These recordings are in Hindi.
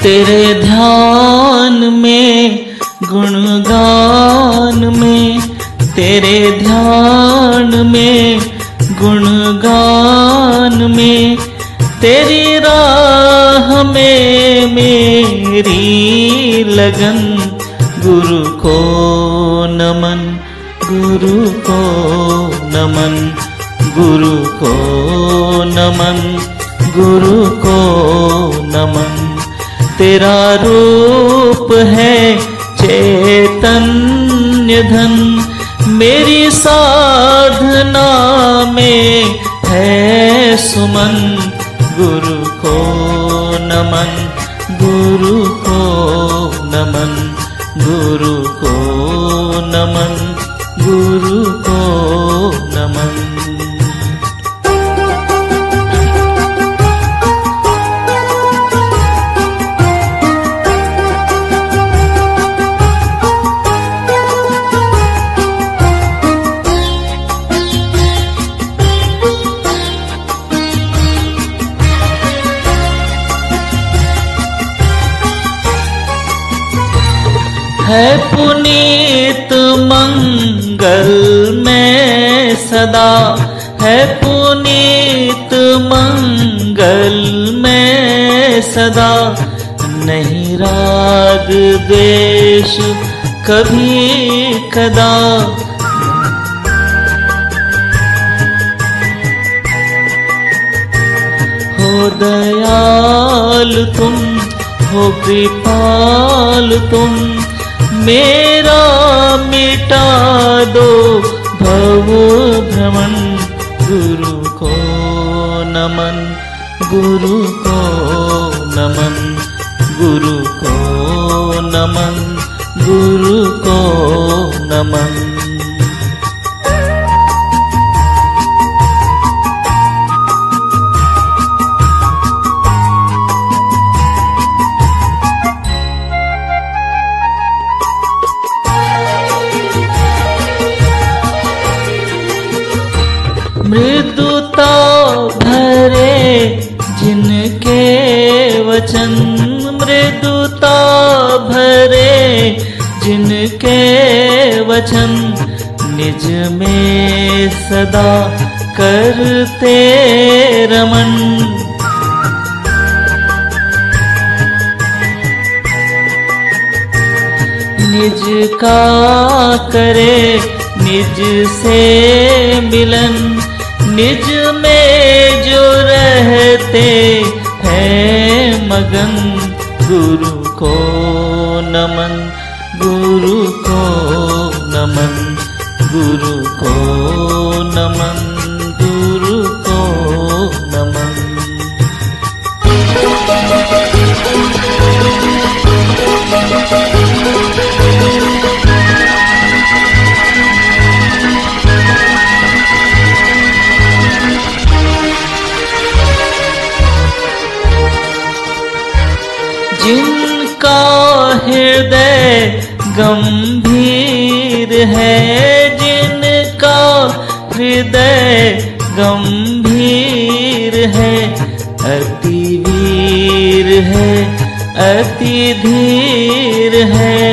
तेरे ध्यान में गुणगान में, तेरे ध्यान में गुणगान में, तेरी राह में मेरी लगन। गुरु को नमन, गुरु को नमन, गुरु को नमन, गुरु को नमन। तेरा रूप है चैतन्य धन, मेरी साधना में है सुमन। गुरु को नमन, गुरु को नमन, गुरु को नमन, गुरु को नमन। है पुनीत मंगल में सदा, है पुनीत मंगल में सदा। नहीं राग द्वेष कभी कदा, हो दयाल तुम, हो कृपाल तुम, मेरा मिटा दो भव भ्रमण। गुरु को नमन, गुरु को नमन, गुरु को नमन, गुरु को नमन। मृदुता भरे जिनके वचन, मृदुता भरे जिनके वचन, निज में सदा करते रमन। निज का करे निज से मिलन, निज में जो रहते हैं मगन। गुरु को नमन, गुरु को नमन, गुरु को नमन, गुरु को नमन। जिनका हृदय गंभीर है, जिनका हृदय गंभीर है, अति वीर है, अति धीर है।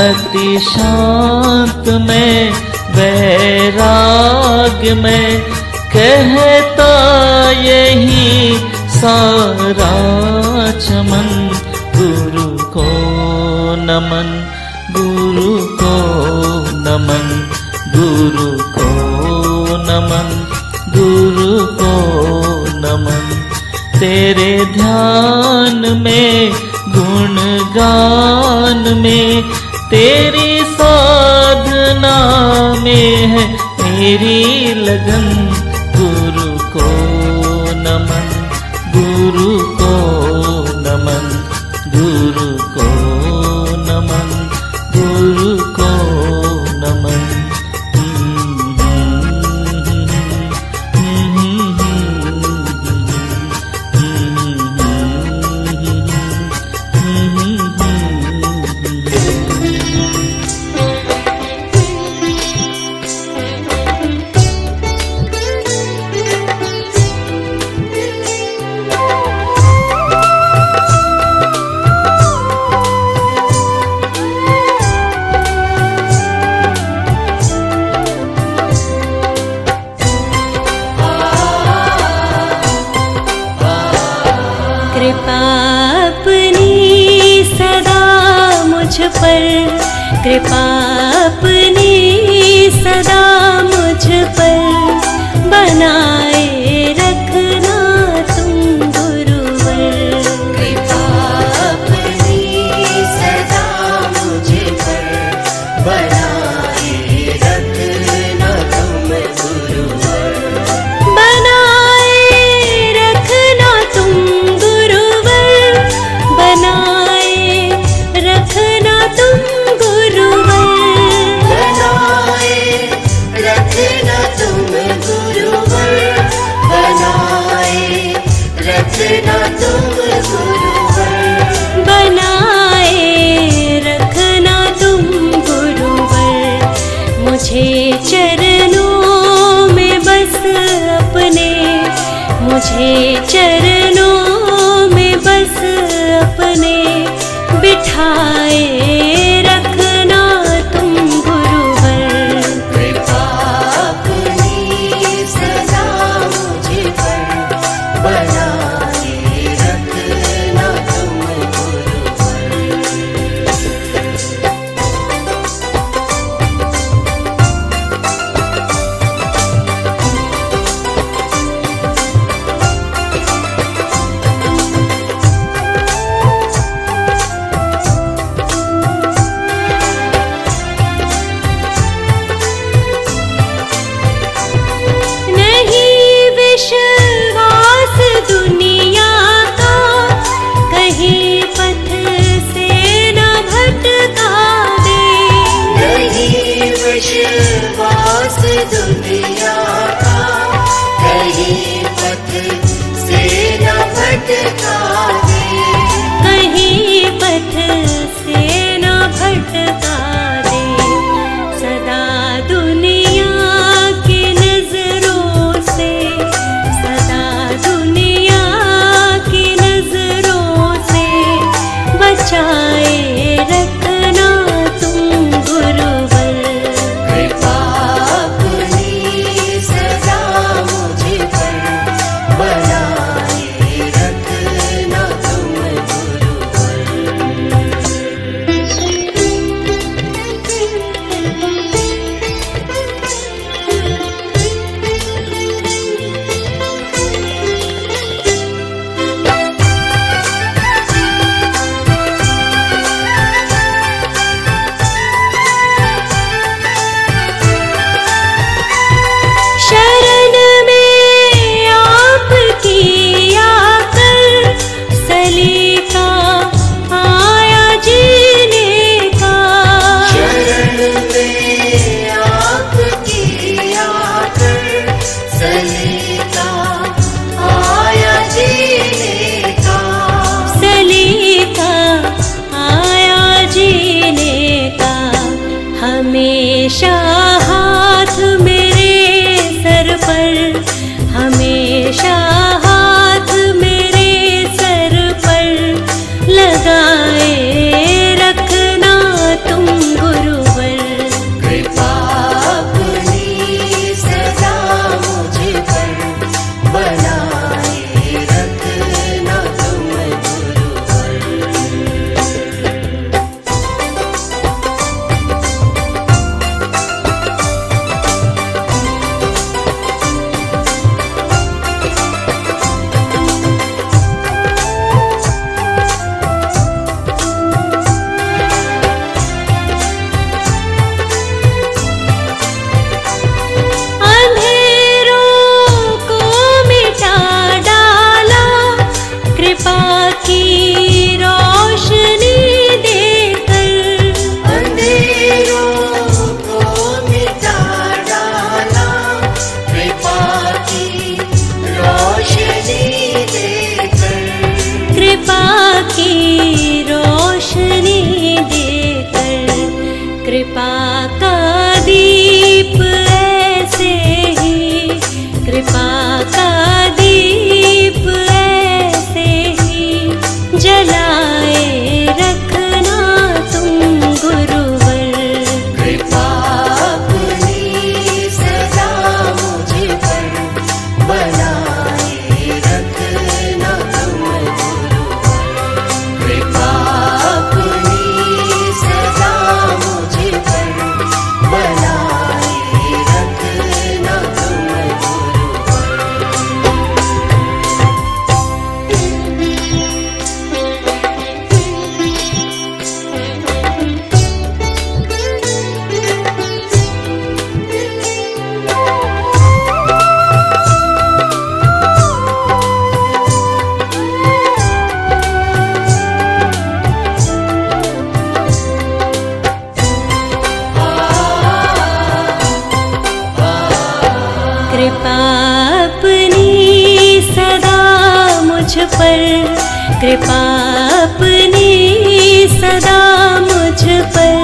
अति शांत में वैराग्य में, कहता यही सारा चमन। गुरु को नमन, गुरु को नमन, गुरु को नमन, गुरु को नमन। तेरे ध्यान में, गुणगान में, तेरी साधना में है मेरी लगन। गुरु को नमन, गुरु को नमन, गुरु को नमन, गुरु को नमन। कृपा अपनी सदा मुझ पर, कृपा अपनी सदा मुझ पर बनाए रखना तुम गुरुवर। कृपा अपनी सदा मुझ पर बनाए रखना तुम गुरुवर। बनाए रखना तुम गुरुवर, बनाए रखना तुम गुरुवर। बनाए रखना तुम गुरुवर, बनाए रखना तुम गुरुवर। बनाए रखना तुम गुरुवर। मुझे चरणों में बस अपने, मुझे चरणों में बस अपने बिठाए रखना तुम गुरुवर। कृपा अपनी सदा मुझ पर बनाए रखना तुम गुरुवर। नहीं विश्वास दुनिया का, कहीं पथ से न भटका दे। नहीं विश्वास दुनिया का, कहीं पथ से न भटका दे। कहीं पथ से न भटका दे। सदा दुनिया की नजरों से, सदा दुनिया की नजरों से बचाए रखना तुम गुरुवर। कृपा अपनी कृपा अपनी सदा मुझ पर, कृपा अपनी सदा मुझ पर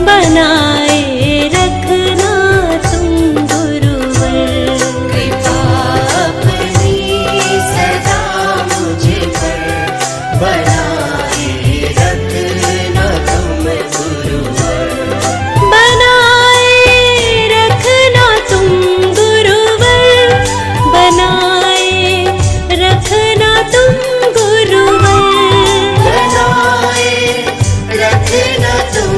बनाए रखना तुम गुरुवर। कृपा अपनी सदा मुझ पर बनाए रखना तुम गुरुवर। बनाए रखना तुम गुरुवर, बनाए रखना तुम गुरुवर, बनाए रखना तुम